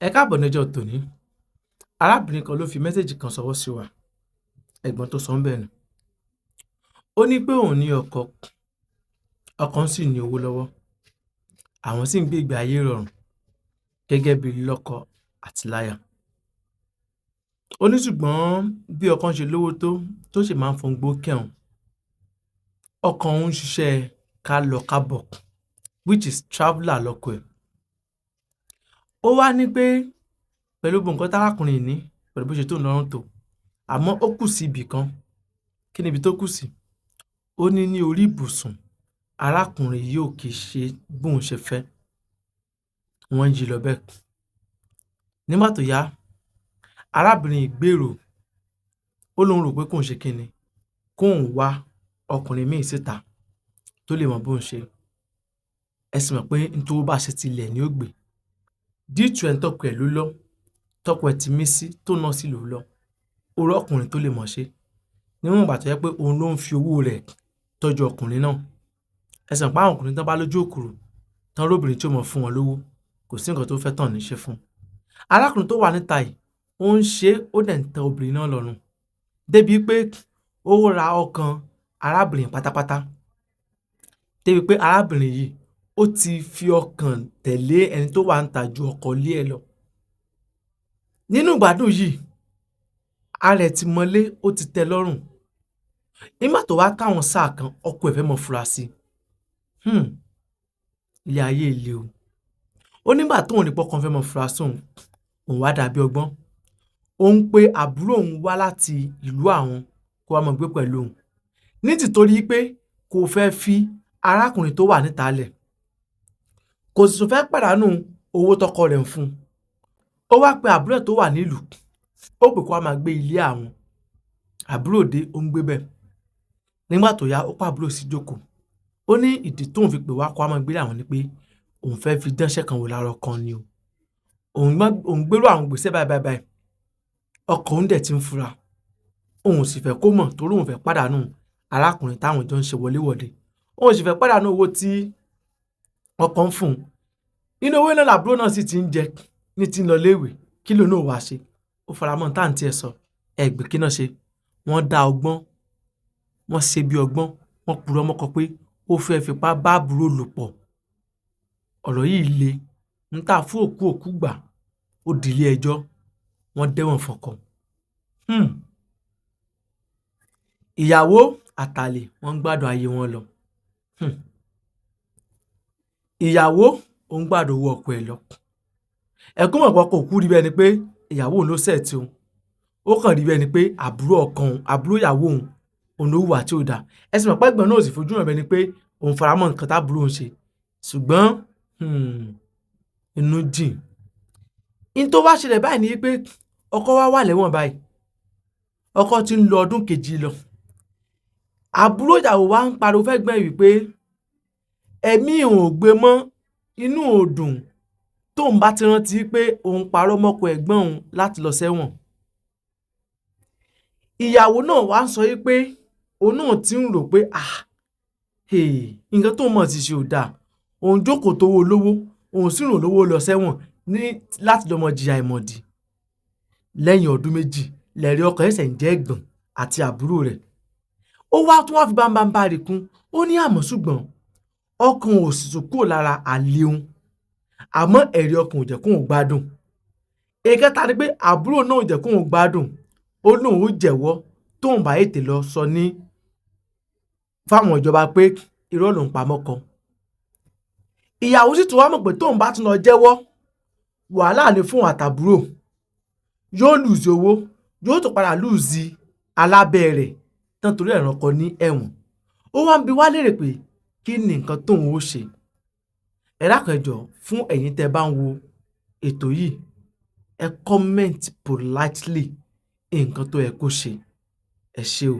Ẹ káàbọ̀ lọ́jọ́ tòní. Arábìnrin kan ló fi mẹ́sẹ̀jì kan ṣọwọ́ sí wa. Ẹ̀gbọ́n tó sọ ń bẹ̀ nù. Ó ní pé òun ní ọkọ sì ní owó lọ́wọ́. Àwọn sì ń gbé ìgbé ayé ìrọ̀rùn gẹ́gẹ́ bí lọ́kọ àti láya. Ó ní ṣùgbọ́n bí ọkọ ṣe lówó tó sì máa ń fọngbó kẹ́hùn. Ọkọ òun ń ṣiṣẹ́ ká lọ kábọ̀, which is traveller lọ́kọ ẹ̀. Ó wá ní pé pẹ̀lú gbogbo nǹkan tárákùnrin ní, pẹ̀lú bó ṣe tó lọ́rùn tó, àmọ́ ó kù sí ibì kan. Kí ni ibi tó kù sí? Ó ní orí ibùsùn arákùnrin yìí ò kì í ṣe bóun ṣe fẹ́. Wọ́n ń yí lọ bẹ́ẹ̀. Nígbà tó yá, arábìnrin yìí gbèrò, ó lóun rò pé kóun ṣe kíni, kóun wá ọkùnrin míì síta tó lè mọ bóun ṣe. Ẹ sì mọ̀ pé nítorí bá ṣe tilẹ̀ ni ó gbé. Dítù ẹ̀ tọkọ ẹ̀ ló lọ, tọkọ ẹ̀ ti mí sí tó náà sì lò lọ. Ó rọ ọkùnrin tó lè mọ̀ ṣe. Níwọ̀n ìgbà tó yẹ pé òun ló ń fi owó rẹ̀ tọ́jú ọkùnrin náà. Ẹ sì mọ̀ pé àwọn ọkùnrin tán bá lójú òkòrò, tán róbìnrin tí ó mọ̀ fún wọn lówó, kò sí nǹkan tó fẹ́ tàn ní ṣe fún. Arákùnrin tó wà níta yìí, ó ń ṣe, ó dẹ̀ ń tẹ obìnrin náà lọ́rùn. Débi pé ó ra ọkàn arábìnrin pátápátá. Débi pé arábìnrin yìí, ó ti fi ọkàn tẹ̀lé ẹni tó wà níta ju ọkọ ilé ẹ̀ lọ. Nínú ìgbádùn yìí, ara ẹ̀ ti mọ́lé, ó ti tẹ́ lọ́rùn. Nígbà tó wá káwọn sáà kan, ọkọ ẹ̀ fẹ́ mọ fura sí. Ilé ayé ilé o. Ó nígbà tóun rí pọ́kàn fẹ́ mọ fura sóun, òun wá dàbí ọgbọ́n. Ó ń pe àbúrò òun wá láti ìlú àwọn kó wá mọ gbé pẹ̀lú òun. Ní tìtorí pé kò fẹ́ fi arákùnrin tó wà níta lẹ̀. Kò sì tún fẹ́ pàdánù owó tọkọ rẹ̀ ń fún un. Ó wá pe àbúrò ẹ̀ tó wà nílùú. Ó pè kó wá máa gbé ilé àwọn. Àbúrò dé, ó ń gbé bẹ̀. Nígbà tó yá, ó pa àbúrò sí jókòó. Ó ní ìdí tóun fi pè wá kó wá máa gbé àwọn ni pé òun fẹ́ fi dánṣẹ́ kan wò lára ọkàn ni o. Òun gbérò àwọn gbèsè báyìí. Ọkọ òun dẹ̀ ti ń fura. Òun sì fẹ́ kó mọ̀ torí òun fẹ́ pàdánù arákùnrin táwọn jọ ń ṣe wọléwọ̀de. Òun sì fẹ́ pàdánù owó tí ọkọ ń fún un. Nínú owó náà làbúrò náà sì ti ń jẹ ní ti ń lọ léèwé. Kí ló náà wá ṣe? Ó faramọ́ táǹtì ẹ̀ sọ. Ẹgbẹ́ kí náà ṣe? Wọ́n dá ọgbọ́n. Wọ́n ṣe bí ọgbọ́n. Wọ́n purọ́ mọ́kọ pé ó fẹ́ fipá bá àbúrò lò pọ̀. Ọ̀rọ̀ yìí le. Ń tà fún òkú gbà. Ó di ilé ẹjọ́. Wọ́n dẹ́wọ̀n fọ́kọ. Ìyàwó àtàlè wọ́n ń gbádùn ayé wọn lọ. Ìyàwó ó ń gbádùn owó ọkọ ẹ̀ lọ. Ẹ̀kún mọ̀ pọ́kọ òkú rí bẹ́ẹ̀ ni pé ìyàwó òun ló ṣẹ̀ tí òun. Ó kàn rí bẹ́ẹ̀ ni pé àbúrò ìyàwó òun ló hùwà tí ò dáa. Ẹ sì mọ̀ pé ẹ̀gbọ́n náà ò sì fojú hàn bẹ́ẹ̀ ni pé òun faramọ́ nǹkan tábúrò ń ṣe. Ṣùgbọ́n inú jìn. In tó wá ṣẹlẹ̀ báyìí ni pé ọkọ wà lẹ́wọ̀n báyìí. Ọkọ ti ń lọ ọdún kejì lọ. Àbúrò ìyàwó wa ń pariwo fẹ́gbọ́n ẹ̀ wípé ẹ̀mí òun ò gbé mọ́, inú ò dùn tóun bá ti rántí pé òun parọ́ mọ́kọ ẹ̀gbọ́n òun láti lọ sẹ́wọ̀n. Ìyàwó náà wá ń sọ pé òun náà ti ń rò pé nǹkan tóun mọ̀ ti ṣe ò dáa. Òun jókòó tówó olówó, òun sì rò lówó lọ sẹ́wọ̀n láti lọ́mọ jìyà ìmọ̀dí. Lẹ́yìn ọdún méjì, lẹ̀rí ọkọ ẹ̀sẹ̀ ń jẹ́ ẹ̀gbọ́n àti àbúrò rẹ̀. Ó wá tún wá fi bámbámbárì kún. Ó ní àmọ́ ṣùgbọ́n ọkàn ò sì tún kúrò lára àlè òun. Àmọ́ ẹ̀rí ọkàn ò jẹ́ kóun gbádùn. Ìkẹta ni pé àbúrò náà ò jẹ́ kóun gbádùn. Ó lóun ó jẹ̀wọ́ tóun bá ètè lọ sọ ní fáwọn ìjọba pé irọ́ lòun pa mọ́kọ. Ìyàwó sì tún wá mọ̀ pé tóun bá tún lọ jẹ́wọ́, wàhálà ni fún àtàbúrò. Yóò lùzì owó, yóò tún padà lùzì alábẹ́ rẹ̀ tán torí ẹ̀ràn ọkọ ní ẹ̀wọ̀n. Ó wá ń bi wá lérè pé kí ni nǹkan tóun ó ṣe. Ẹ dákun ẹ jọ̀ọ́, fún ẹ̀yin tẹ́ bá ń wo ètò yìí, ẹ comment politely nǹkan tó yẹ kó ṣe. Ẹ ṣé o.